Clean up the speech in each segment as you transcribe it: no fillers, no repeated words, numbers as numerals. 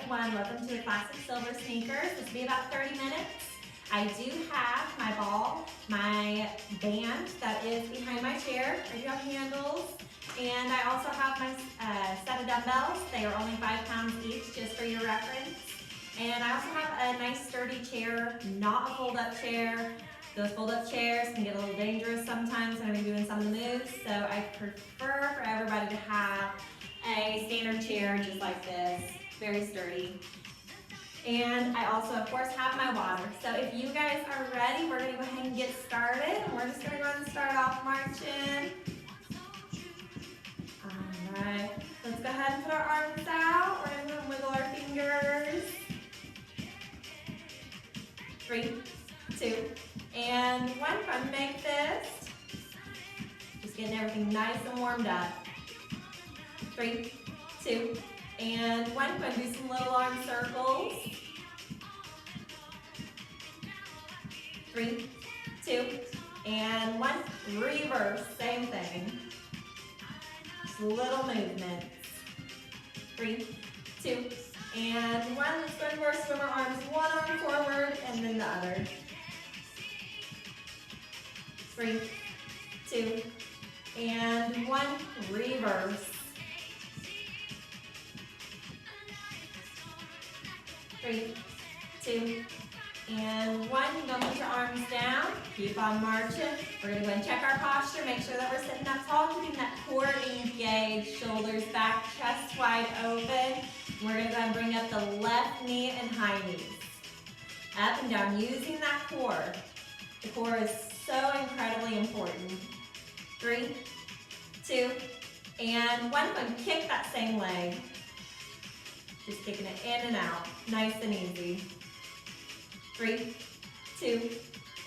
one. Welcome to the Classic Silver Sneakers. This will be about 30 minutes. I do have my ball, my band that is behind my chair. I do have handles. And I also have my set of dumbbells. They are only 5 pounds each, just for your reference. And I also have a nice sturdy chair, not a fold-up chair. Those fold-up chairs can get a little dangerous sometimes when I'm doing some of the moves. So I prefer for everybody to have a standard chair just like this, very sturdy. And I also, of course, have my water. So if you guys are ready, we're gonna go ahead and get started. We're just gonna go ahead and start off marching. All right, let's go ahead and put our arms out. We're gonna wiggle our fingers. 3, 2, and 1. Go and make this. Just getting everything nice and warmed up. 3, 2, and 1. Go and do some little arm circles. 3, 2, and 1. Reverse, same thing. Just little movements. 3, 2, and 1. Let's go into our swimmer arms. One arm forward and then the other. 3, 2, and 1. Reverse. 3, 2, and 1. Don't put your arms down. Keep on marching. We're going to go and check our posture. Make sure that we're sitting up tall, keeping that core engaged, shoulders back, chest wide open. We're going to go and bring up the left knee and high knees. Up and down, using that core. The core is so incredibly important. 3, 2, and 1. Go and kick that same leg. Just kicking it in and out, nice and easy. 3, 2,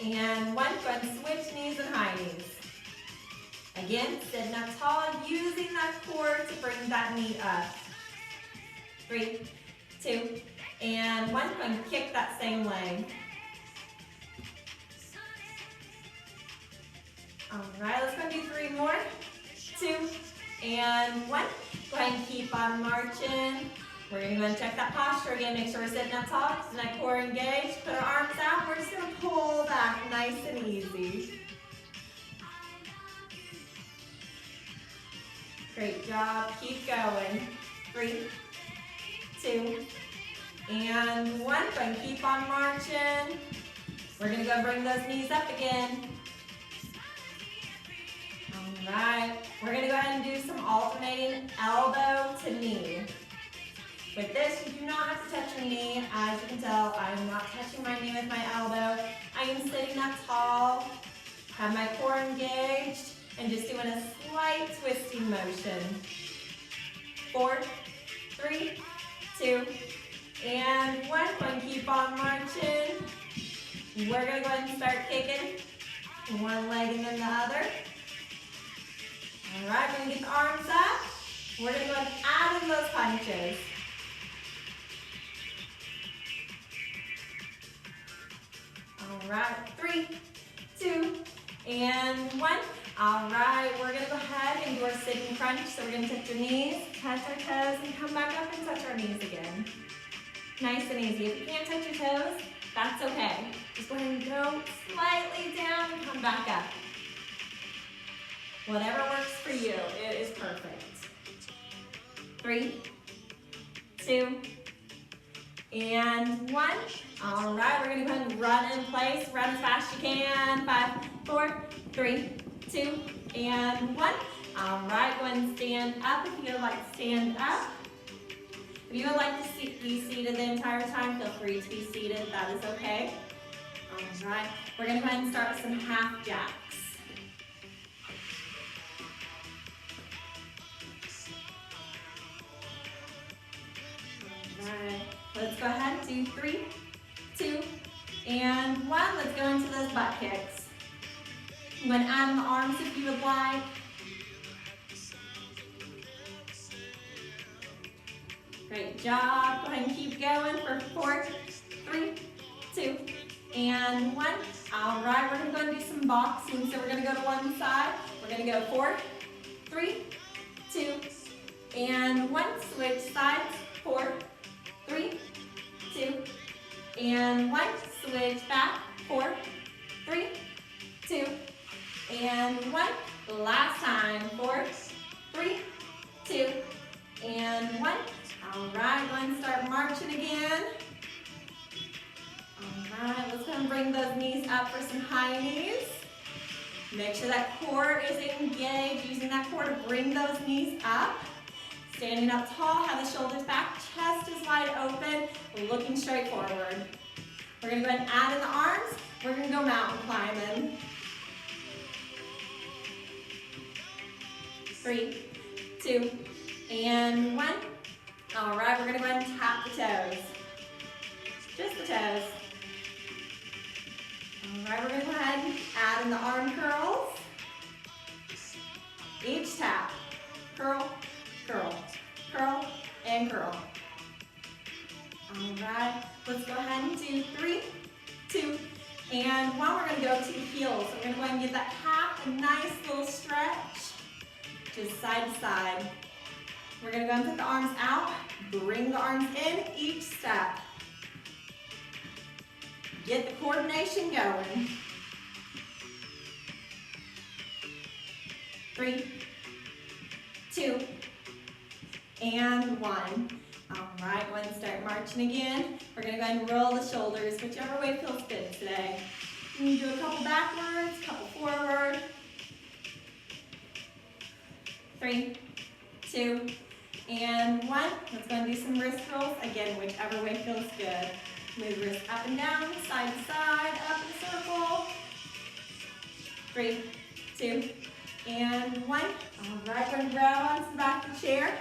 and 1. Go ahead and switch knees and high knees. Again, sitting up tall, using that core to bring that knee up. 3, 2, and 1. Go ahead and kick that same leg. All right, let's go and do 3 more. 2, and 1. Go ahead and keep on marching. We're going to go and check that posture again. Make sure we're sitting up tall, neck core engaged. Put our arms out. We're just going to pull back nice and easy. Great job. Keep going. 3, 2, and 1. Go ahead and keep on marching. We're going to go bring those knees up again. All right. We're going to go ahead and do some alternating elbow to knee. With this, you do not have to touch your knee. As you can tell, I am not touching my knee with my elbow. I am sitting up tall, have my core engaged, and just doing a slight twisting motion. 4, 3, 2, and 1. Go and keep on marching. We're going to go ahead and start kicking. One leg and then the other. All right, we're going to get the arms up. We're going to go ahead and add in those punches. All right, 3, 2, and 1. All right, we're going to go ahead and do our sitting crunch. So we're going to touch our knees, touch our toes, and come back up and touch our knees again. Nice and easy. If you can't touch your toes, that's okay. Just go ahead and go slightly down and come back up. Whatever works for you, it is perfect. 3, 2, and 1. All right, we're gonna go ahead and run in place. Run as fast as you can. 5, 4, 3, 2, and 1. All right, go ahead and stand up if you would like to stand up. If you would like to be seated the entire time, feel free to be seated. That is okay. All right, we're gonna go ahead and start with some half jacks. All right, let's go ahead and do 3, 2, and 1. Let's go into those butt kicks. You want to add in the arms if you would like. Great job. Go ahead and keep going for 4, 3, 2, and 1. All right, we're going to go and do some boxing. So we're going to go to one side. We're going to go 4, 3, 2, and 1. Switch sides. 4, 3, and 1. Switch back. 4, 3, 2, and 1. Last time. 4, 3, 2, and 1. All right, go ahead and start marching again. All right, let's go and bring those knees up for some high knees. Make sure that core is engaged, using that core to bring those knees up. Standing up tall, have the shoulders back, chest is wide open, looking straight forward. We're gonna go ahead and add in the arms. We're gonna go mountain climbing. 3, 2, and 1. All right, we're gonna go ahead and tap the toes. Just the toes. All right, we're gonna go ahead and add in the arm curls. Each tap, curl, curl, curl, and curl. All right, let's go ahead and do 3, 2, and 1. We're gonna go to the heels. So we're gonna go ahead and give that calf a nice little stretch, just side to side. We're gonna go and put the arms out, bring the arms in each step. Get the coordination going. 3, 2, and 1. All right, go ahead and start marching again. We're gonna go ahead and roll the shoulders, whichever way feels good today. You can do a couple backwards, a couple forward. 3, 2, and 1. Let's go and do some wrist rolls. Again, whichever way feels good. Move wrists up and down, side to side, up in a circle. 3, 2, and 1. All right, we're going to grab onto the back of the chair.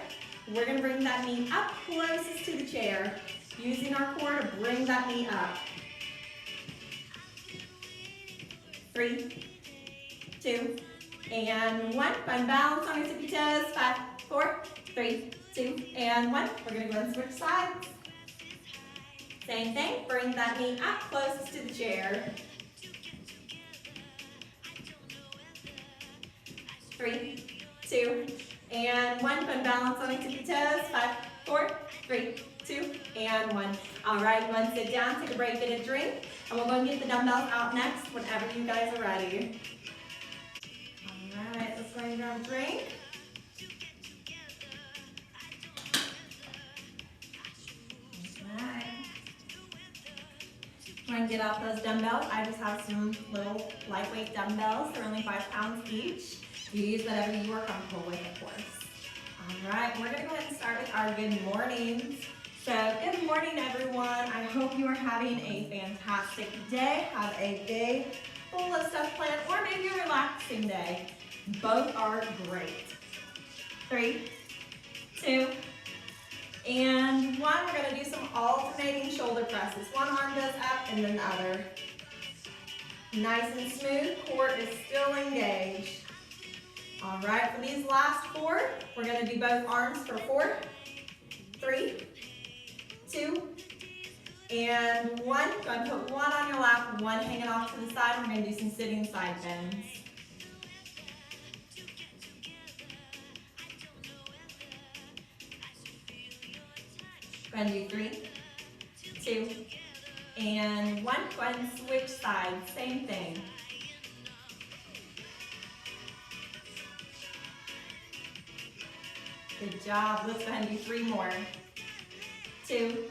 We're going to bring that knee up closest to the chair, using our core to bring that knee up. 3, 2, and 1. Go and balance on your tippy toes. 5, 4, 3, 2, and 1. We're going to go and switch sides. Same thing, bring that knee up closest to the chair. 3, 2, and 1. Fun balance on your tippy toes. 5, 4, 3, 2, and 1. All right, you want to sit down, take a break, get a drink, and we'll go and get the dumbbells out next whenever you guys are ready. All right, let's go and grab a drink. Go and get out those dumbbells. I just have some little lightweight dumbbells. They're only 5 pounds each. You use whatever you are comfortable with, of course. All right, we're gonna go ahead and start with our good mornings. So good morning, everyone. I hope you are having a fantastic day. Have a day full of stuff planned, or maybe a relaxing day. Both are great. 3, 2, and 1. We're going to do some alternating shoulder presses. One arm goes up and then the other. Nice and smooth. Core is still engaged. All right, for these last 4, we're going to do both arms for 4, 3, 2, and 1. Go ahead and put one on your lap, one hanging off to the side. We're going to do some sitting side bends. Go ahead and do 3, 2, and 1. Go ahead and switch sides, same thing. Good job. Let's go ahead and do 3 more. 2,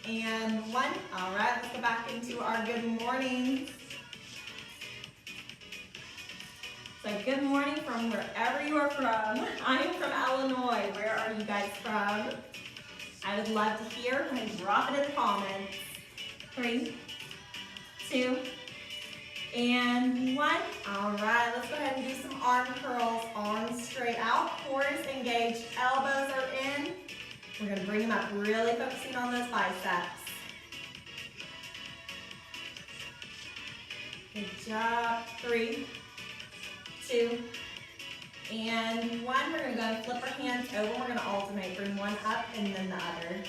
and 1. All right, let's go back into our good mornings. So good morning from wherever you are from. I'm from Illinois. Where are you guys from? I would love to hear. Go ahead and drop it in the comments. 3, 2, and 1. All right, let's go ahead and do some arm curls. Arms straight out, core is engaged, elbows are in. We're going to bring them up, really focusing on those biceps. Good job. 3, 2, and 1. We're going to go and flip our hands over. We're going to alternate. Bring one up and then the other.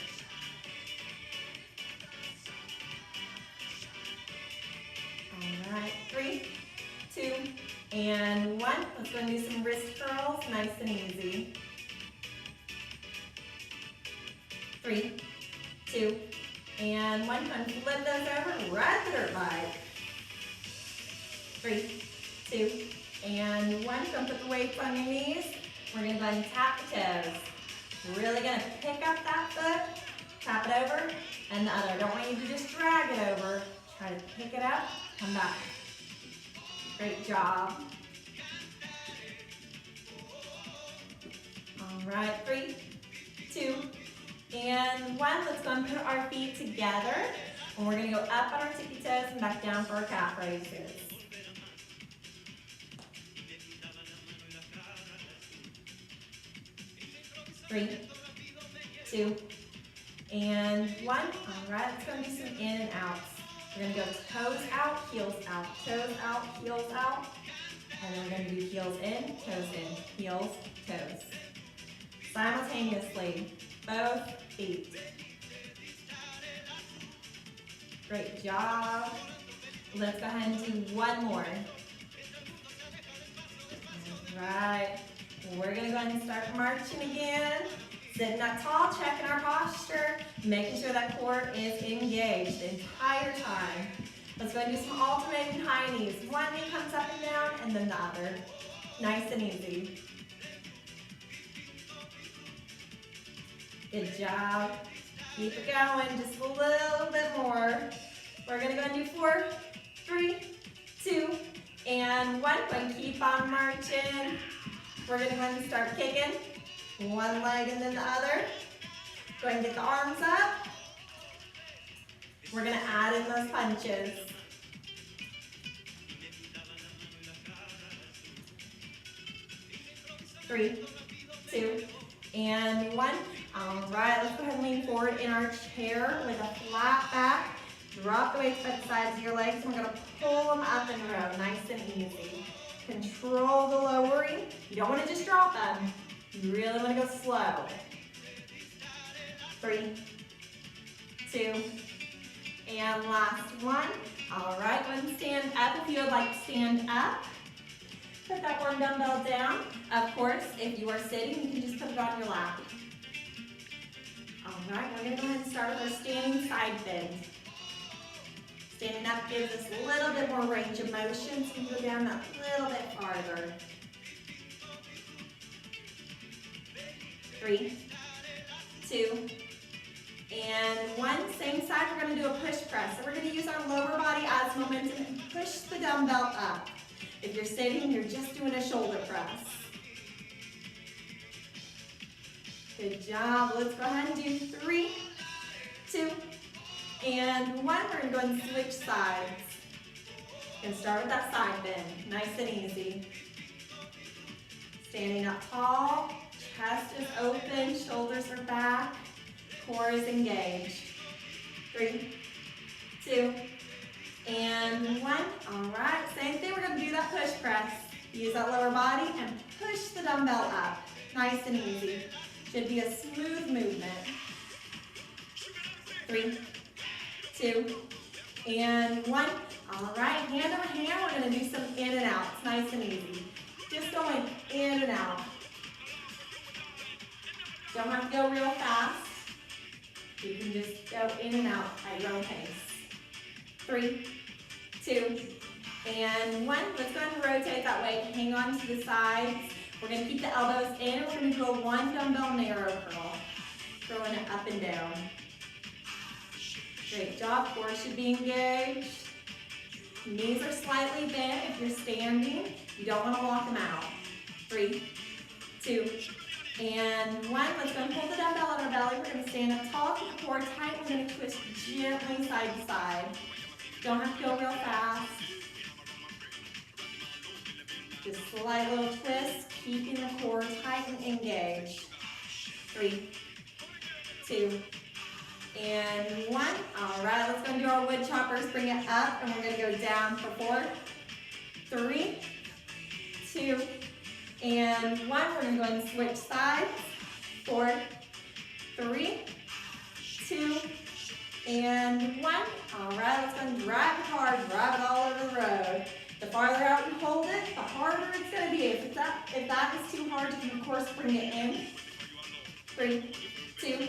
All right. 3, 2, and 1. Let's go and do some wrist curls. Nice and easy. 3, 2, And one, and flip those over, ride the dirt bike. 3, 2, and 1. Don't put the weights on your knees. We're gonna go ahead and tap the toes. Really gonna pick up that foot, tap it over, and the other. Don't want you to just drag it over. Try to pick it up, come back. Great job. All right, 3, 2, and 1. Let's go and put our feet together. And we're gonna go up on our tippy toes and back down for our calf raises. 3, 2, and 1. All right, let's go and do some in and outs. We're gonna go toes out, heels out, toes out, heels out. And then we're gonna do heels in, heels, toes. Simultaneously, both feet. Great job. Let's go ahead and do one more. All right. We're gonna go ahead and start marching again. Sitting up tall, checking our posture, making sure that core is engaged the entire time. Let's go ahead and do some alternating high knees. One knee comes up and down, and then the other. Nice and easy. Good job. Keep it going, just a little bit more. We're gonna go ahead and do 4, 3, 2, and 1. Go ahead and keep on marching. We're gonna go ahead and start kicking. One leg and then the other. Go ahead and get the arms up. We're gonna add in those punches. 3, 2, and 1. All right, let's go ahead and lean forward in our chair with a flat back. Drop the weights by the sides of your legs, and we're gonna pull them up in a row, nice and easy. Control the lowering. You don't wanna just drop them. You really wanna go slow. 3, 2, and last one. All right, go ahead and stand up if you would like to stand up. Put that one dumbbell down. Of course, if you are sitting, you can just put it on your lap. All right, we're gonna go ahead and start with our standing side bend. Standing up gives us a little bit more range of motion, so we can go down that little bit farther. 3, 2, and 1. Same side, we're gonna do a push press. So we're gonna use our lower body as momentum and push the dumbbell up. If you're sitting, you're just doing a shoulder press. Good job. Let's go ahead and do 3, 2, and 1. We're gonna go ahead and switch sides. We're gonna start with that side bend, nice and easy. Standing up tall, chest is open, shoulders are back, core is engaged. 3, 2, and 1. All right, same thing, we're gonna do that push press. Use that lower body and push the dumbbell up, nice and easy. Should be a smooth movement. 3, 2, and 1. All right, hand over hand, we're gonna do some in and outs, nice and easy. Just going in and out. Don't have to go real fast. You can just go in and out at your own pace. 3, 2, and 1. Let's go ahead and rotate that weight. Hang on to the sides. We're going to keep the elbows in. We're going to do a 1 dumbbell narrow curl. Throwing it up and down. Great job. Core should be engaged. Knees are slightly bent if you're standing. You don't want to walk them out. 3, 2, and 1. Let's go and pull the dumbbell on our belly. We're going to stand up tall, keep the core tight. We're going to twist gently side to side. Don't have to go real fast. Just slight little twist, keeping the core tight and engaged. 3, 2, and 1. All right, let's go and do our wood choppers. Bring it up, and we're going to go down for 4, 3, 2, and 1. We're going to go ahead and switch sides. 4, 3, 2, and 1. All right, let's go and drive it hard, drive it all over the road. The farther out you hold it, the harder it's going to be. If that is too hard, you can of course bring it in. 3, 2,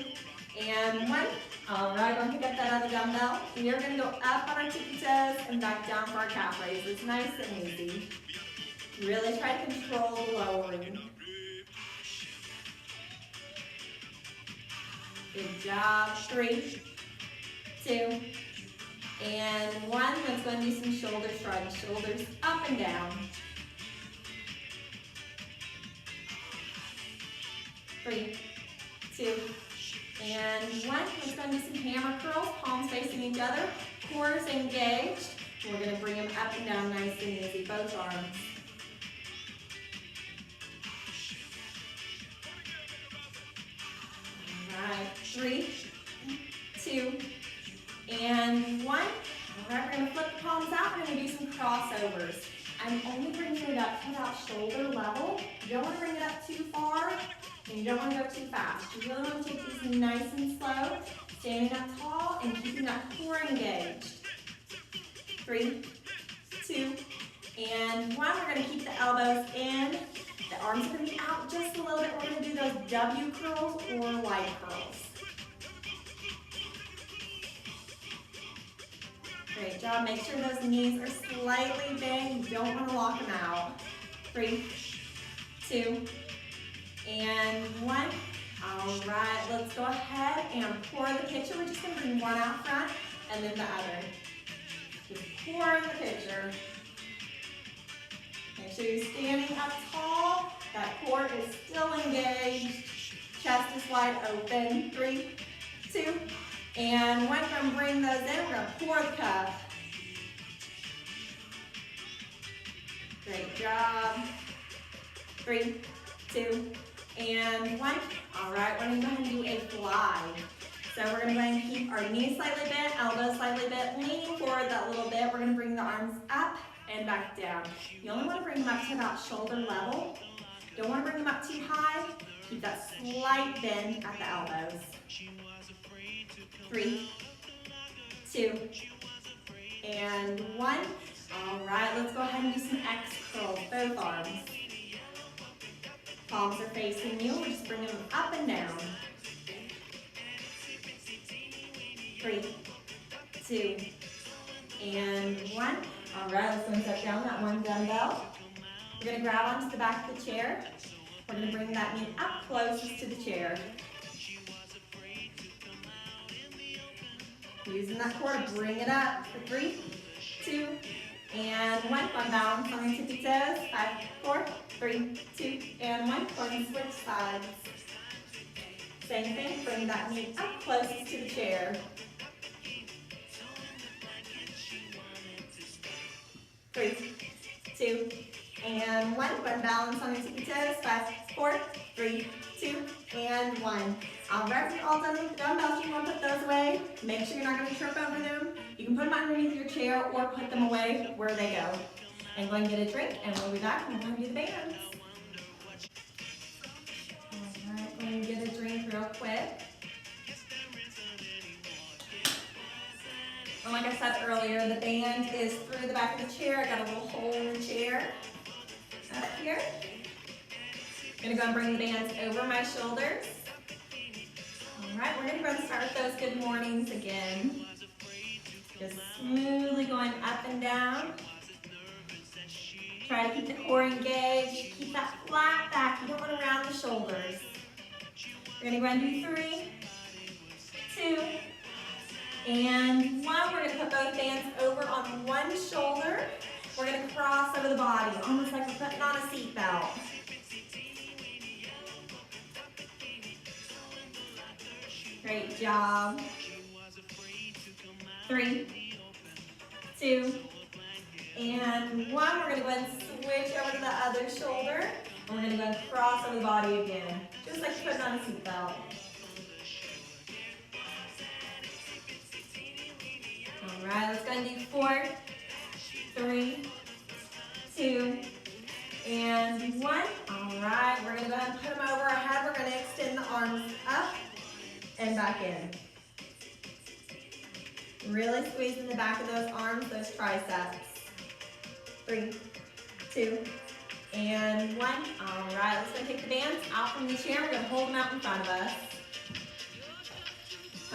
and 1. All right, going to pick up that other dumbbell. We are going to go up on our tippy toes and back down for our calf raises. Nice and easy. Really try to control the lowering. Good job. 3, 2, and 1. Let's go and do some shoulder shrugs. Shoulders up and down. 3, 2, and 1. Let's go and do some hammer curls. Palms facing each other. Core is engaged. We're going to bring them up and down nice and easy. Both arms. All right. 3, 2, and 1. All right, we're going to flip the palms out. We're going to do some crossovers. I'm only bringing it up to about shoulder level. You don't want to bring it up too far, and you don't want to go too fast. You really want to take these nice and slow, standing up tall and keeping that core engaged. 3, 2, and 1. We're going to keep the elbows in. The arms are going to be out just a little bit. We're going to do those W curls or light curls. Great job. Make sure those knees are slightly bent. You don't want to lock them out. 3, 2, and 1. All right, let's go ahead and pour the picture. We're just going to bring one out front and then the other. Just pour the picture. Make sure you're standing up tall. That core is still engaged. Chest is wide open. 3, 2, and 1. We're going to bring those in. We're going to pour the cup. Great job. 3, 2, and 1. All right, we're going to go ahead and do a fly. So we're going to go ahead and keep our knees slightly bent, elbows slightly bent, leaning forward that little bit. We're going to bring the arms up and back down. You only want to bring them up to about shoulder level. Don't want to bring them up too high. Keep that slight bend at the elbows. 3, 2, and 1. All right, let's go ahead and do some X curls, both arms. Palms are facing you. We're just bringing them up and down. 3, 2, and 1. All right, let's go and set down that one dumbbell. We're going to grab onto the back of the chair. We're going to bring that knee up closest to the chair. Using that core to bring it up for 3, 2, and 1. One balance on the tippy toes. 5, 4, 3, 2, and 1. Going to switch sides. Same thing, bring that knee up closest to the chair. 3, 2, and 1. One balance on the tippy toes. 5, 4, 3, 2, and 1. All right, we're all done with the dumbbells. You want to put those away. Make sure you're not going to trip over them. You can put them underneath your chair or put them away where they go. And go and get a drink, and we'll be back and we'll go and do the bands. All right, go and get a drink real quick. And like I said earlier, the band is through the back of the chair. I got a little hole in the chair up here. I'm going to go and bring the bands over my shoulders. All right, we're going to go and start with those good mornings again. Just smoothly going up and down. Try to keep the core engaged. Keep that flat back. You don't want to round the shoulders. We're going to go and do 3, 2, and 1. We're going to put both bands over on one shoulder. We're going to cross over the body, almost like we're putting on a seatbelt. Great job. 3, 2, and 1. We're going to go ahead and switch over to the other shoulder. And we're going to go and cross over the body again, just like putting on a seatbelt. All right, let's go and do 4, 3, 2, and 1. All right, we're going to go ahead and put them over our head. We're going to extend the arms up and back in. Really squeezing the back of those arms, those triceps. 3, 2, and 1. All right, let's go take the bands out from the chair. We're going to hold them out in front of us.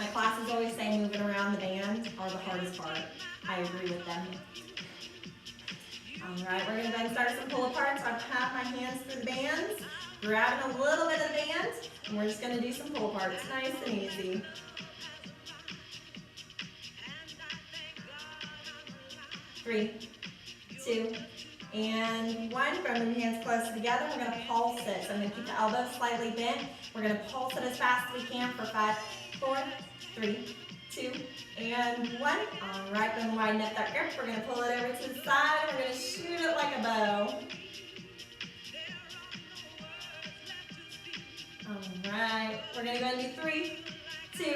My classes always say moving around the band are the hardest part. I agree with them. All right, we're gonna go ahead and start some pull aparts. So I pat my hands through the bands, grabbing a little bit of the band, and we're just gonna do some pull aparts, nice and easy. Three, two, and one. Bring the hands close together. We're gonna pulse it. So I'm gonna keep the elbows slightly bent. We're gonna pulse it as fast as we can for 5, 4, 3, 2, and 1. All right, then widen up that grip. We're gonna pull it over to the side. We're gonna shoot it like a bow. All right, we're gonna go and do 3, 2,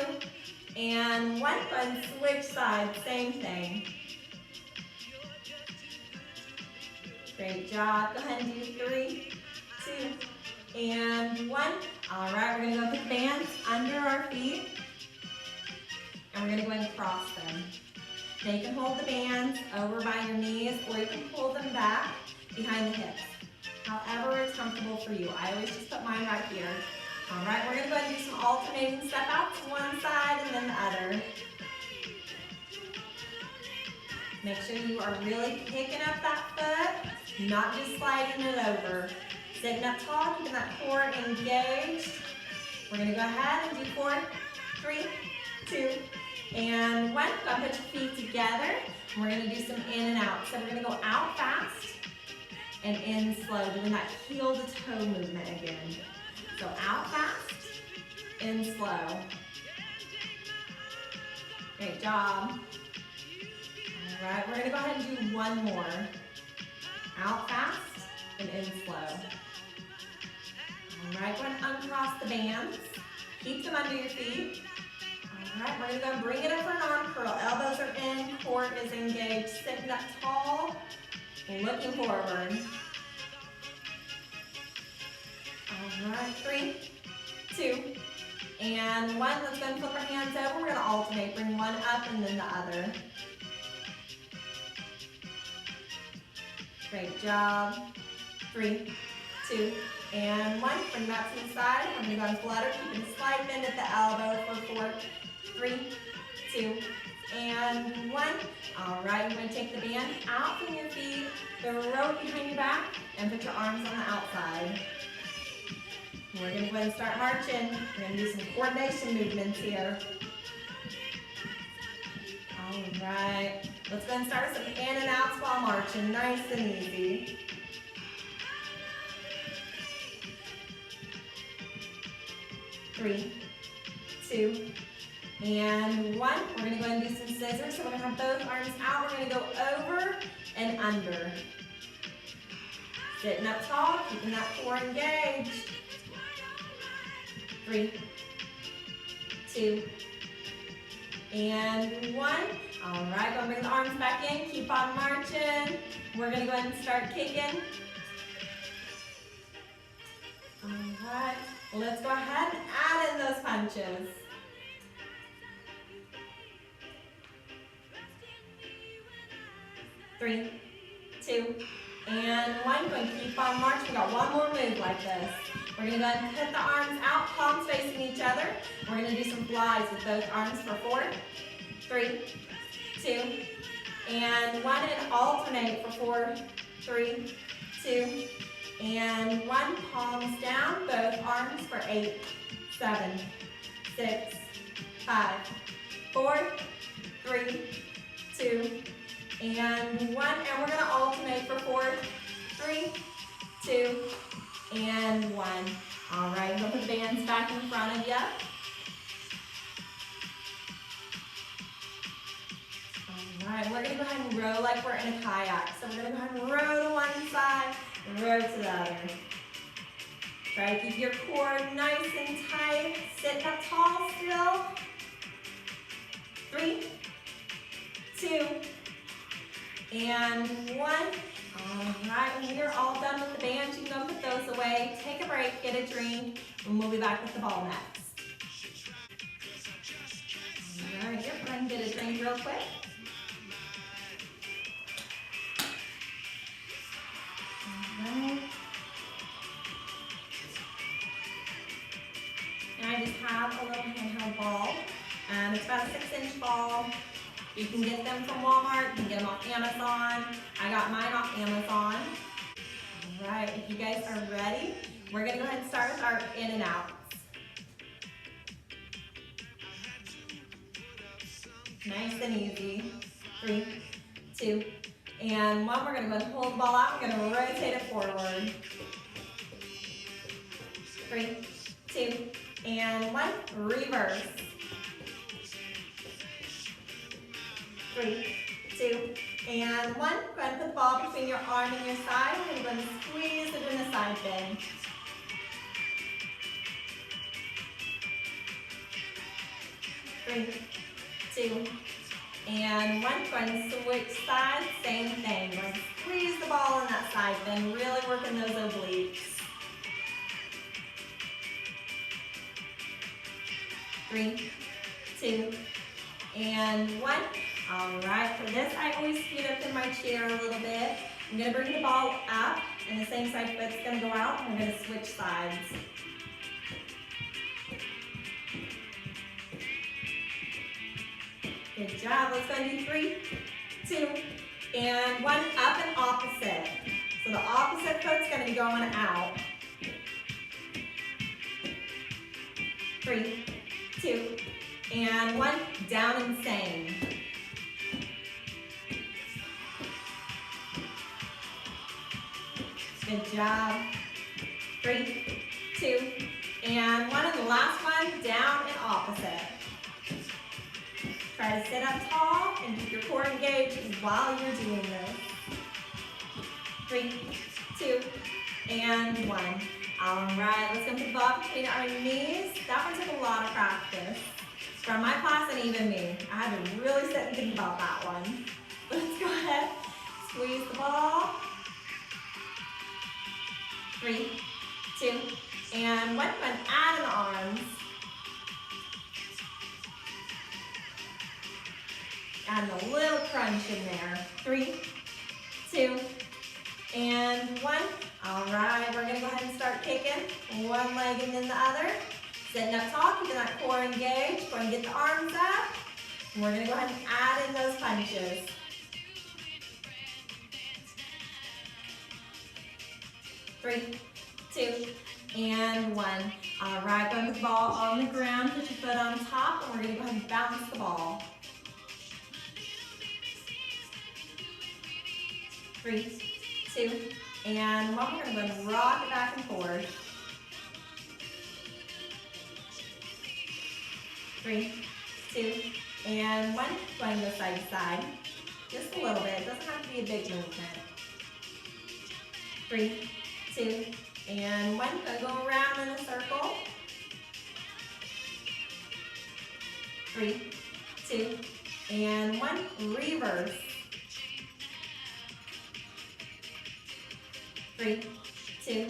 and 1. Go ahead and switch sides, same thing. Great job. Go ahead and do 3, 2, and 1. All right, we're gonna go put the bands under our feet, and we're gonna go ahead and cross them. Now you can hold the bands over by your knees, or you can pull them back behind the hips. However it's comfortable for you. I always just put mine right here. All right, we're gonna go ahead and do some alternating step outs, one side and then the other. Make sure you are really picking up that foot, not just sliding it over. Sitting up tall, keeping that core engaged. We're gonna go ahead and do 4, 3, 2, and 1. Go ahead and put your feet together. And we're gonna do some in and out. So we're gonna go out fast and in slow, doing that heel to toe movement again. So out fast, in slow. Great job. All right, we're gonna go ahead and do one more. Out fast and in slow. All right, go ahead and uncross the bands. Keep them under your feet. All right, we're gonna go and bring it up for an arm curl. Elbows are in, core is engaged. Sitting up tall, looking forward. All right, 3, 2, and 1. Let's go and flip our hands over. We're gonna alternate. Bring one up and then the other. Great job. 3, 2, and 1. Bring that to the side. We're gonna go and flutter, keeping a slight bend at the elbow for 4, 3, 2, and 1. All right, you're gonna take the band out from your feet, throw a rope behind your back, and put your arms on the outside. We're gonna go ahead and start marching. We're gonna do some coordination movements here. All right, let's go ahead and start some in and outs while marching, nice and easy. Three, 2, and 1. We're gonna go ahead and do some scissors. So we're gonna have both arms out. We're gonna go over and under. Sitting up tall, keeping that core engaged. 3, 2, and 1. All right, go and bring the arms back in. Keep on marching. We're gonna go ahead and start kicking. All right, let's go ahead and add in those punches. 3, 2, and 1. Go and keep on marching. We got one more move like this. We're gonna go ahead and put the arms out, palms facing each other. We're gonna do some flies with both arms for 4, 3, 2, and 1. And alternate for 4, 3, 2, and 1. Palms down, both arms for 8, 7, 6, 5, 4, 3, 2, and 1. And we're gonna alternate for 4, 3, 2, and 1. All right, go put the bands back in front of you. All right, we're gonna go ahead and row like we're in a kayak. So we're gonna go ahead and row to one side, row to the other. Try to keep your core nice and tight. Sit up tall still. 3, 2, and 1. All right, when you're all done with the bands, you can go put those away. Take a break, get a drink, and we'll be back with the ball next. All right, yep, go ahead and get a drink real quick. All right. And I just have a little handheld ball. about a 6-inch ball. You can get them from Walmart, you can get them off Amazon. I got mine off Amazon. All right, if you guys are ready, we're gonna go ahead and start with our in and outs. Nice and easy. 3, 2, and 1. We're gonna go ahead and hold the ball out. We're gonna rotate it forward. 3, 2, and 1. Reverse. 3, 2, and 1. Go ahead and put the ball between your arm and your side. We're going to squeeze it in the side bend. 3, 2, and 1. Go ahead and switch sides. Same thing. We're going to squeeze the ball in that side bend, really working those obliques. 3, 2, and 1. All right, for this, I always scoot up in my chair a little bit. I'm gonna bring the ball up, and the same side foot's gonna go out, and we're gonna switch sides. Good job, let's go and do 3, 2, and 1, up and opposite. So the opposite foot's gonna be going out. 3, 2, and 1, down and same. Good job. 3, 2, and 1, and the last one, down and opposite. Try to sit up tall and keep your core engaged while you're doing this. 3, 2, and 1. All right, let's go to the ball between our knees. That one took a lot of practice. From my class and even me. I had to really sit and think about that one. Let's go ahead, squeeze the ball. 3, 2, and 1. Go add in the arms. Add a little crunch in there. 3, 2, and 1. All right, we're gonna go ahead and start kicking. One leg and then the other. Sitting up tall, keeping that core engaged. Go ahead and get the arms up. And we're gonna go ahead and add in those punches. 3, 2, and 1. All right, go and put the ball on the ground, put your foot on top, and we're gonna go ahead and bounce the ball. 3, 2, and 1. We're gonna go ahead and rock it back and forth. 3, 2, and 1. Go ahead and go side to side. Just a little bit, it doesn't have to be a big movement. 3, 2, and 1. Go around in a circle. 3, 2, and 1. Reverse. 3, 2,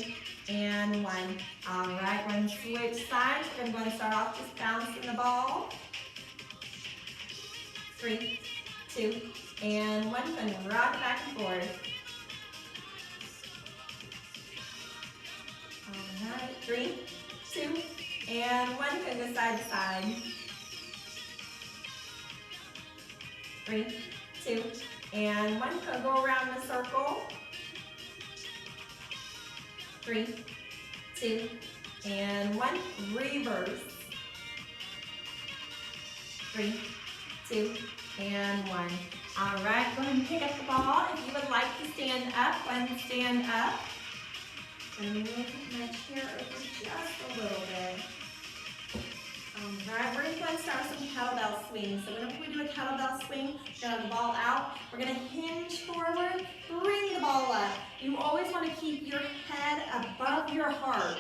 and 1. All right, we're going to switch sides. We're going to start off just bouncing the ball. 3, 2, and 1. Going to rock it back and forth. All right, 3, 2, and 1. Going to go side to side. 3, 2, and 1. Going to go around the circle. 3, 2, and 1. Reverse. 3, 2, and 1. All right, go ahead and pick up the ball. If you would like to stand up, go ahead and stand up. I'm going to move my chair over just a little bit. All right, we're going to go ahead and start some kettlebell swings. So whenever we do a kettlebell swing, we're going to have the ball out. We're going to hinge forward, bring the ball up. You always want to keep your head above your heart.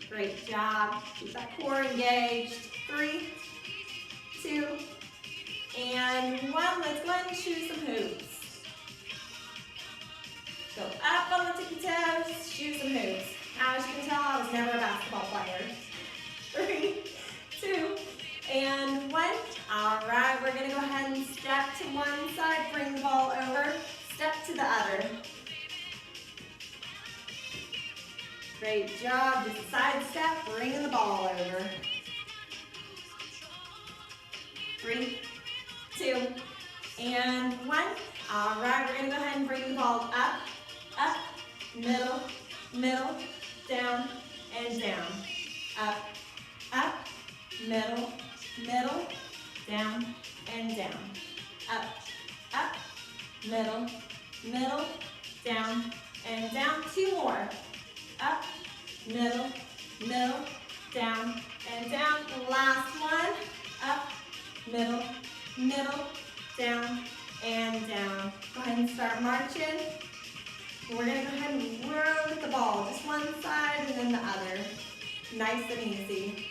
Great job. Keep that core engaged. 3, 2, and 1. Let's go ahead and shoot some hoops. Go up on the tippy toes, shoot some hoops. Now, as you can tell, I was never a basketball player. 3, 2, and 1. All right, we're going to go ahead and step to one side, bring the ball over, step to the other. Great job. Just side step, bringing the ball over. 3, 2, and 1. All right, we're gonna go ahead and bring the ball up, up, middle, middle, down, and down. Up, up, middle, middle, down, and down. Up, up, middle, middle, down, and down. 2 more. Up, middle, middle, down, and down. Last one. Up, middle, middle, down, and down. Go ahead and start marching. We're going to go ahead and whirl with the ball. Just one side and then the other. Nice and easy.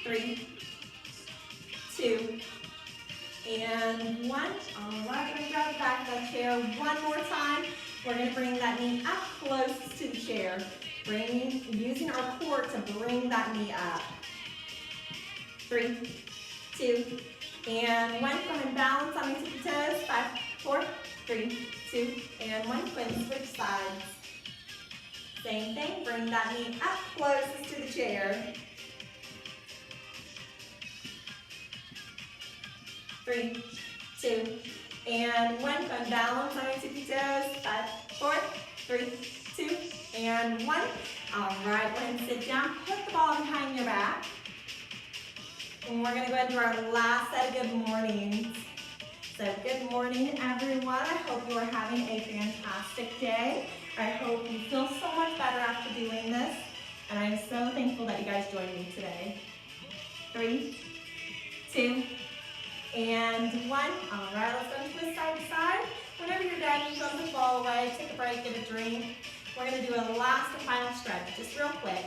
3, 2, and 1. All right, we're going to grab the back of the chair one more time. We're going to bring that knee up close to the chair. Using our core to bring that knee up. 3, 2, and 1. Go ahead and balance on your tippy toes. 5, 4, 3, 2, and 1. Go ahead and switch sides. Same thing, bring that knee up closest to the chair. 3, 2, and 1. Go ahead and balance on your tippy toes. 5, 4, 3, 2, and 1. All right, go ahead and sit down. Put the ball behind your back. And we're going to go ahead and do our last set of good mornings. So good morning, everyone. I hope you are having a fantastic day. I hope you feel so much better after doing this. And I'm so thankful that you guys joined me today. 3, 2, and 1. All right, let's go twist side to side. Whenever you're done, you can put the ball away, take a break, get a drink. We're going to do a last and final stretch, just real quick.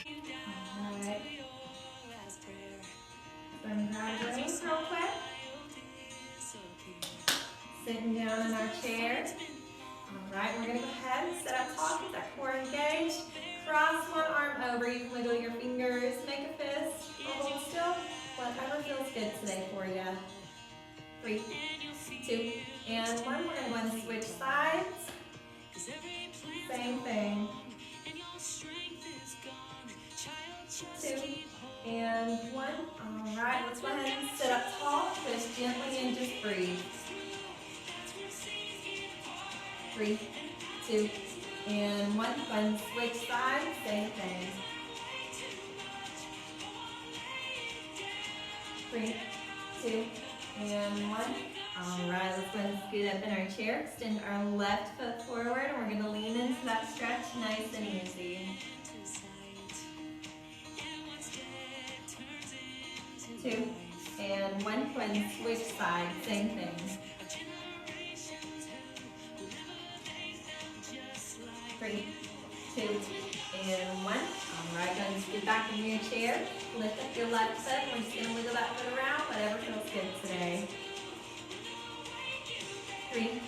All right. We're going to grab a drink real quick. Sitting down in our chair. All right, we're going to go ahead and sit up tall, get that core engaged. Cross one arm over. You can wiggle your fingers, make a fist, or hold still. Whatever feels good today for you. 3, 2, and 1. We're going to go ahead and switch sides. Same thing. 2, and 1. All right, let's go ahead and sit up tall. Twist gently and just breathe. 3, 2, and 1. Go ahead and switch sides. Same thing. 3, 2, and 1. All right, let's go ahead and scoot up in our chair. Extend our left foot forward, and we're going to lean into that stretch nice and easy. 2, and 1. Go ahead and switch sides. Same thing. 3, 2, and 1. All right, go ahead and scoot back in your chair. Lift up your left foot. We're just going to wiggle that foot around, whatever feels good today. 3,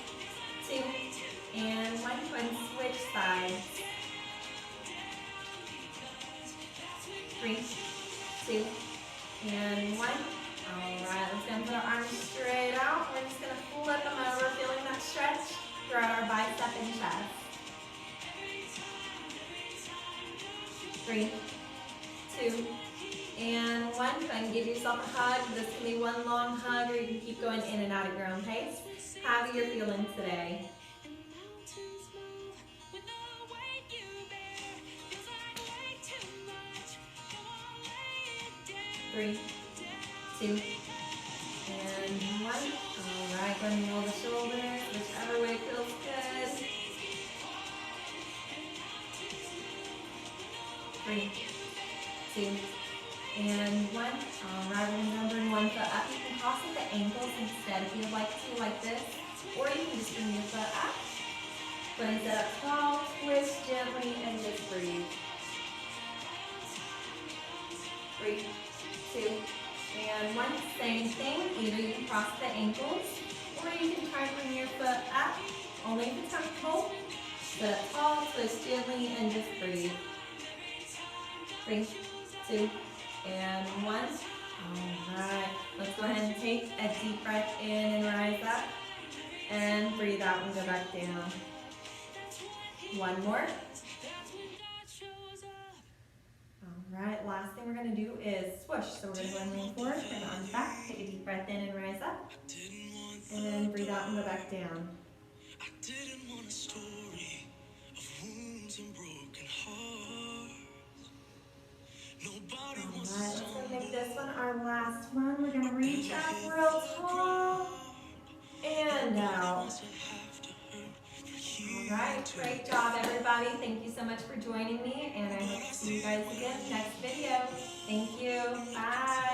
2, and 1. Go ahead and switch sides. 3, 2, and 1. All right, let's go and put our arms straight out. We're just going to flip them over, feeling that stretch throughout our bicep and chest. 3, 2, and 1. Go ahead and give yourself a hug. This can be one long hug, or you can keep going in and out at your own pace. How are you feeling today? 3, 2, and 1. All right, go ahead and roll the shoulders, whichever way feels good. 3, 2, and 1. All right, we're going to bring one foot up. You can cross at the ankles instead if you'd like to, like this. Or you can just bring your foot up. Go ahead and sit up tall, twist gently, and just breathe. 3, 2, and 1. Same thing. Either you can cross the ankles, or you can try to bring your foot up. Only if it's comfortable. Sit up tall, twist gently, and just breathe. 3, 2, and 1. All right. Let's go ahead and take a deep breath in and rise up. And breathe out and go back down. One more. All right. Last thing we're gonna do is swoosh. So we're gonna go and lean forward, bring the arms back, take a deep breath in and rise up. And breathe out and go back down. I didn't want a story of wounds and broken hearts. Nobody wants to. Let's go make this one our last one. We're gonna reach up real tall and out. All right, great job everybody. Thank you so much for joining me, and I hope to see you guys again next video. Thank you. Bye.